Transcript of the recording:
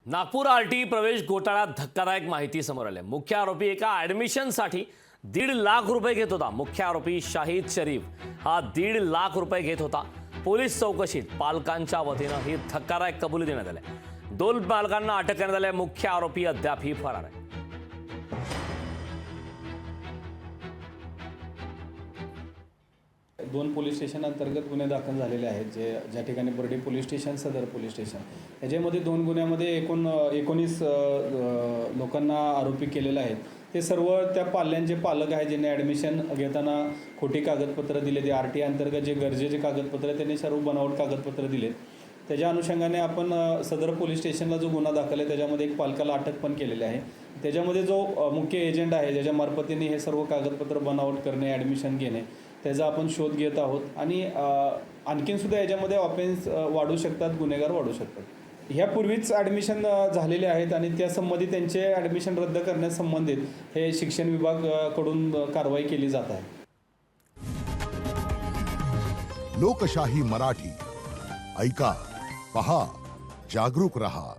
Nagpur RT प्रवेश घोटाळ्यात धक्कादायक माहिती समोर आली। मुख्य आरोपी एका ॲडमिशनसाठी 1.5 लाख रुपये घेत होता। मुख्य आरोपी शाहिद शरीफ हा 1.5 लाख रुपये घेत होता। पोलीस चौकशीत पालकांच्या वतीनं ही धक्कादायक कबुली देण्यात आली। 2 पालकांना अटक करण्यात आली। मुख्य आरोपी अद्यापही फरार आहे। दोन पोलीस स्टेशन अंतर्गत गुन्हे दाखल झालेले आहेत, ज्या ठिकाणी बर्डी पोलीस स्टेशन, सदर पोलीस स्टेशन याच्यामध्ये 2 गुन्ह्यामध्ये एकूण 19 लोकांना आरोपी केलेले आहेत। ते सर्व त्या पाल्यांचे पालक आहेत ज्यांनी ॲडमिशन घेताना खोटी कागदपत्र दिले। ते RTI अंतर्गत जे गरजेचे कागदपत्र त्यांनी सर्व बनावट कागदपत्र दिले। त्याच्या अनुषंगाने आपण सदर पोलीस स्टेशनला जो गुन्हा दाखल आहे त्याच्यामध्ये एक पालकाला अटक पण केलेली आहे। त्याच्यामध्ये जो मुख्य एजंट आहे ज्याच्या मार्फतीने हे सर्व कागदपत्र बनावट करणे, ॲडमिशन घेणे, त्याचा आपण शोध घेत आहोत। आणि आणखीनसुद्धा याच्यामध्ये ऑफेन्स वाढू शकतात, गुन्हेगार वाढू शकतात। ह्यापूर्वीच ॲडमिशन झालेले आहेत आणि त्यासंबंधी त्यांचे ॲडमिशन रद्द करण्यासंबंधित हे शिक्षण विभागाकडून कारवाई केली जात आहे। लोकशाही मराठी ऐका, पहा, जागरूक रहा।